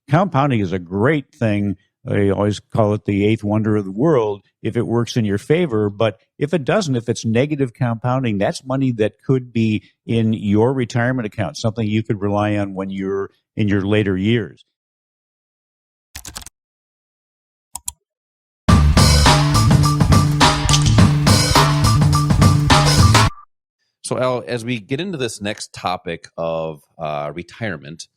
compounding is a great thing. I always call it the eighth wonder of the world if it works in your favor. But if it doesn't, if it's negative compounding, that's money that could be in your retirement account, something you could rely on when you're in your later years. So, Al, as we get into this next topic of retirement,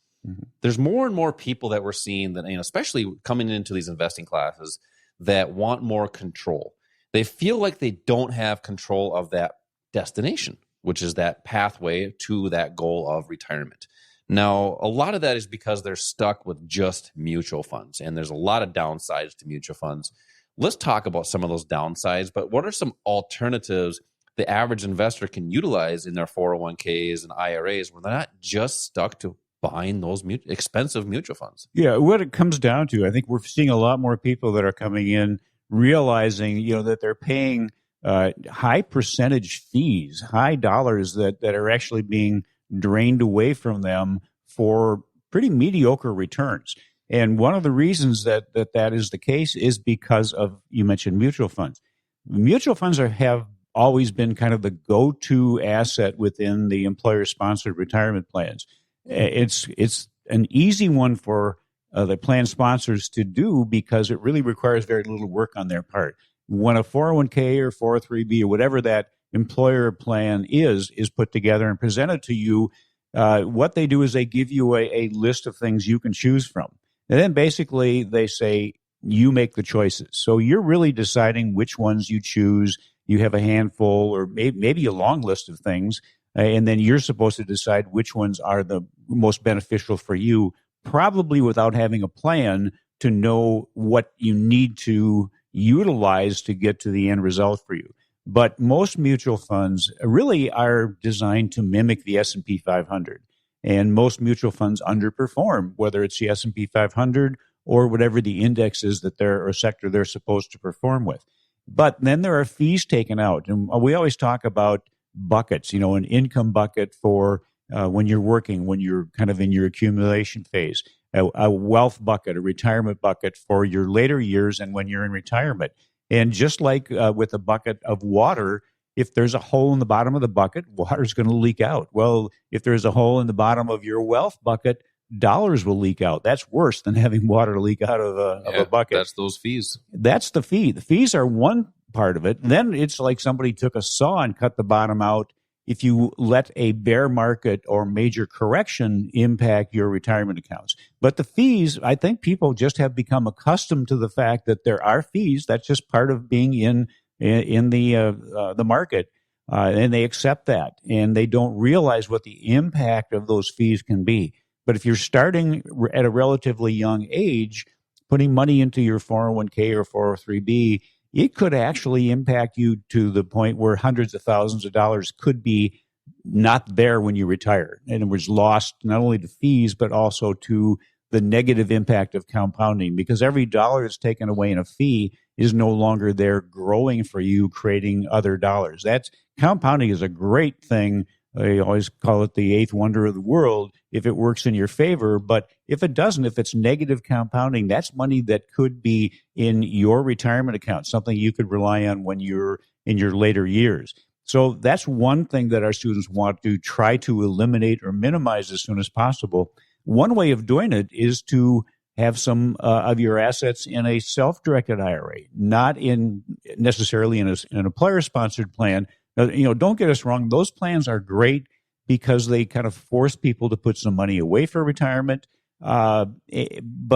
there's more and more people that we're seeing that, especially coming into these investing classes, that want more control. They feel like they don't have control of that destination, which is that pathway to that goal of retirement. Now, a lot of that is because they're stuck with just mutual funds, and there's a lot of downsides to mutual funds. Let's talk about some of those downsides, but what are some alternatives the average investor can utilize in their 401ks and IRAs where they're not just stuck to buying those expensive mutual funds? Yeah, what it comes down to, I think we're seeing a lot more people that are coming in realizing, that they're paying high percentage fees, high dollars that are actually being drained away from them for pretty mediocre returns. And one of the reasons that is the case is because of, you mentioned mutual funds. Mutual funds have always been kind of the go-to asset within the employer-sponsored retirement plans. It's an easy one for the plan sponsors to do because it really requires very little work on their part. When a 401k or 403b or whatever that employer plan is put together and presented to you, what they do is they give you a list of things you can choose from. And then basically they say, you make the choices. So you're really deciding which ones you choose. You have a handful or maybe a long list of things. And then you're supposed to decide which ones are the most beneficial for you, probably without having a plan to know what you need to utilize to get to the end result for you. But most mutual funds really are designed to mimic the S&P 500. And most mutual funds underperform, whether it's the S&P 500 or whatever the index is that they're or sector they're supposed to perform with. But then there are fees taken out. And we always talk about buckets, an income bucket for when you're working, when you're kind of in your accumulation phase, a wealth bucket, a retirement bucket for your later years and when you're in retirement. And just like with a bucket of water, if there's a hole in the bottom of the bucket, water's going to leak out. Well, if there's a hole in the bottom of your wealth bucket, dollars will leak out. That's worse than having water leak out of a bucket. That's those fees. That's the fee. The fees are one part of it. Then it's like somebody took a saw and cut the bottom out. If you let a bear market or major correction impact your retirement accounts. But the fees, I think people just have become accustomed to the fact that there are fees. That's just part of being in the market. And they accept that. And they don't realize what the impact of those fees can be. But if you're starting at a relatively young age, putting money into your 401k or 403b, it could actually impact you to the point where hundreds of thousands of dollars could be not there when you retire. And it was lost not only to fees, but also to the negative impact of compounding, because every dollar that's taken away in a fee is no longer there growing for you, creating other dollars. That's compounding is a great thing. I always call it the eighth wonder of the world if it works in your favor. But if it doesn't, if it's negative compounding, that's money that could be in your retirement account, something you could rely on when you're in your later years. So that's one thing that our students want to try to eliminate or minimize as soon as possible. One way of doing it is to have some of your assets in a self-directed IRA, not in necessarily in an employer-sponsored plan. Now, don't get us wrong. Those plans are great because they kind of force people to put some money away for retirement. But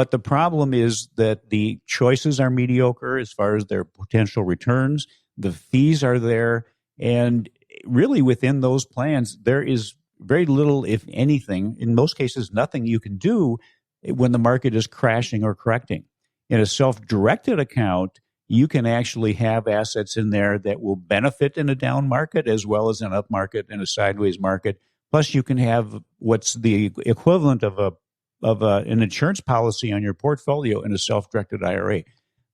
the problem is that the choices are mediocre as far as their potential returns. The fees are there. And really within those plans, there is very little, if anything, in most cases, nothing you can do when the market is crashing or correcting. In a self-directed account, you can actually have assets in there that will benefit in a down market as well as an up market and a sideways market. Plus, you can have what's the equivalent of an insurance policy on your portfolio in a self-directed IRA.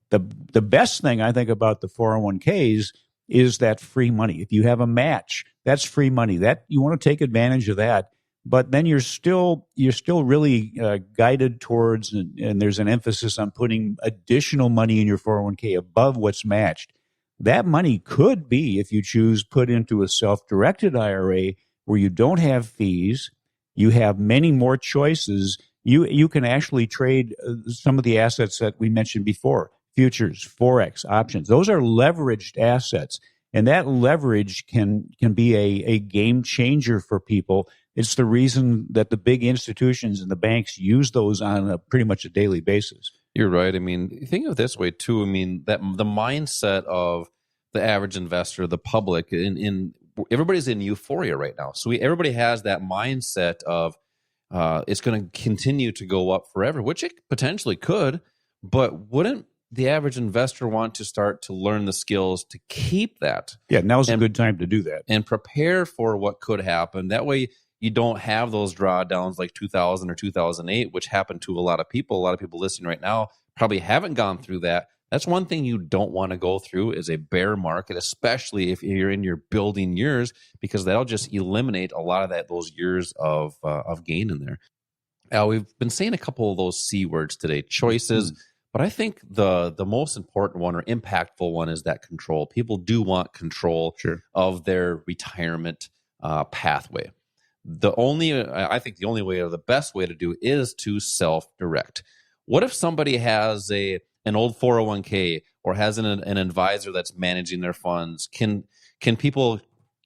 The best thing I think about the 401ks is that free money. If you have a match, that's free money. That you want to take advantage of that. but then you're still really guided towards, and there's an emphasis on putting additional money in your 401k above what's matched. That money could be, if you choose, put into a self-directed IRA where you don't have fees, you have many more choices. You can actually trade some of the assets that we mentioned before, futures, Forex, options. Those are leveraged assets, and that leverage can be a game changer for people. It's the reason that the big institutions and the banks use those on pretty much a daily basis. You're right. I mean, think of it this way too. I mean, that the mindset of the average investor, the public, in everybody's in euphoria right now. So everybody has that mindset of it's going to continue to go up forever, which it potentially could. But wouldn't the average investor want to start to learn the skills to keep that? Yeah, now's a good time to do that and prepare for what could happen. That way, you don't have those drawdowns like 2000 or 2008, which happened to a lot of people. A lot of people listening right now probably haven't gone through that. That's one thing you don't want to go through is a bear market, especially if you're in your building years, because that'll just eliminate a lot of those years of gain in there. Al, we've been saying a couple of those C words today, choices, but I think the most important one or impactful one is that control. People do want control of their retirement pathway. I think the only way or the best way to do it is to self-direct. What if somebody has an old 401k or has an advisor that's managing their funds? Can people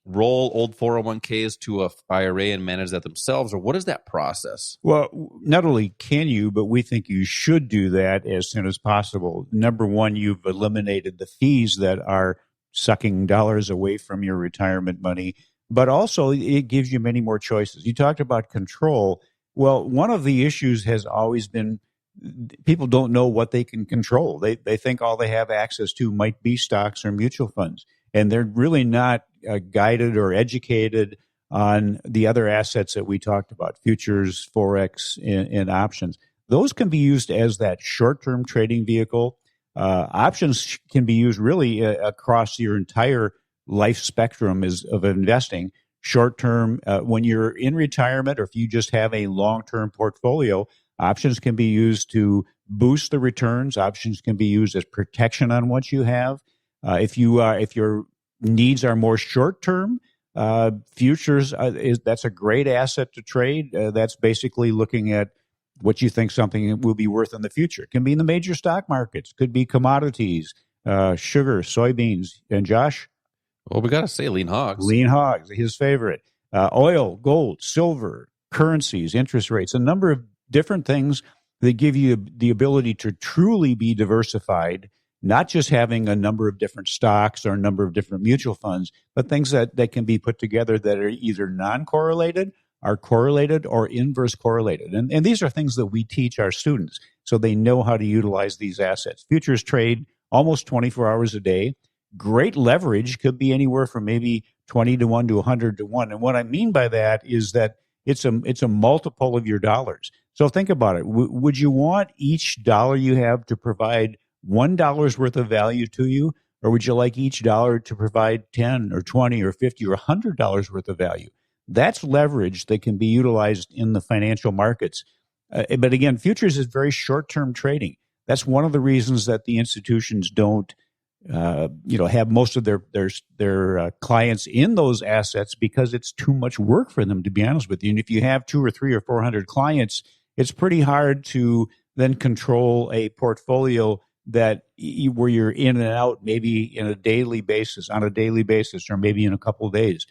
roll old 401ks to a IRA and manage that themselves, or what is that process? Well, not only can you, but we think you should do that as soon as possible. Number one, you've eliminated the fees that are sucking dollars away from your retirement money, but also it gives you many more choices. You talked about control. Well, one of the issues has always been people don't know what they can control. They think all they have access to might be stocks or mutual funds, and they're really not guided or educated on the other assets that we talked about, futures, Forex, and options. Those can be used as that short-term trading vehicle. Options can be used really across your entire life spectrum of investing. Short-term, when you're in retirement or if you just have a long-term portfolio, options can be used to boost the returns. Options can be used as protection on what you have. If your needs are more short-term, futures that's a great asset to trade. That's basically looking at what you think something will be worth in the future. It can be in the major stock markets. Could be commodities, sugar, soybeans. And Josh? Well, we got to say lean hogs. Lean hogs, his favorite. Oil, gold, silver, currencies, interest rates, a number of different things that give you the ability to truly be diversified, not just having a number of different stocks or a number of different mutual funds, but things that can be put together that are either non-correlated, are correlated, or inverse correlated. And these are things that we teach our students so they know how to utilize these assets. Futures trade almost 24 hours a day. Great leverage, could be anywhere from maybe 20 to 1 to 100 to 1. And what I mean by that is that it's a multiple of your dollars. So think about it. Would you want each dollar you have to provide $1 worth of value to you, or would you like each dollar to provide 10 or 20 or 50 or $100 worth of value? That's leverage that can be utilized in the financial markets. But again, futures is very short-term trading. That's one of the reasons that the institutions don't have most of their clients in those assets, because it's too much work for them, to be honest with you. And if you have 200 or 300 or 400 clients, it's pretty hard to then control a portfolio where you're in and out, maybe on a daily basis, or maybe in a couple of days.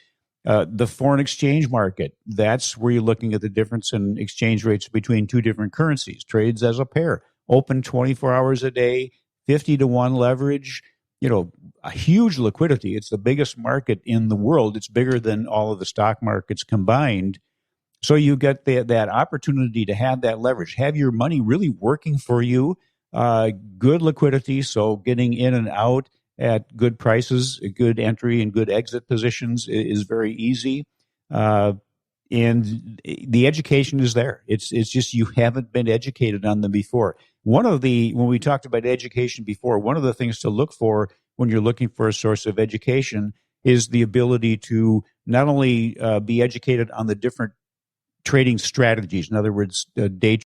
The foreign exchange market, that's where you're looking at the difference in exchange rates between two different currencies. Trades as a pair, open 24 hours a day, 50 to 1 leverage, a huge liquidity. It's the biggest market in the world. It's bigger than all of the stock markets combined. So you get that opportunity to have that leverage, have your money really working for you, good liquidity, so getting in and out at good prices, good entry and good exit positions is very easy. And the education is there. It's just you haven't been educated on them before. When we talked about education before, one of the things to look for when you're looking for a source of education is the ability to not only be educated on the different trading strategies. In other words, day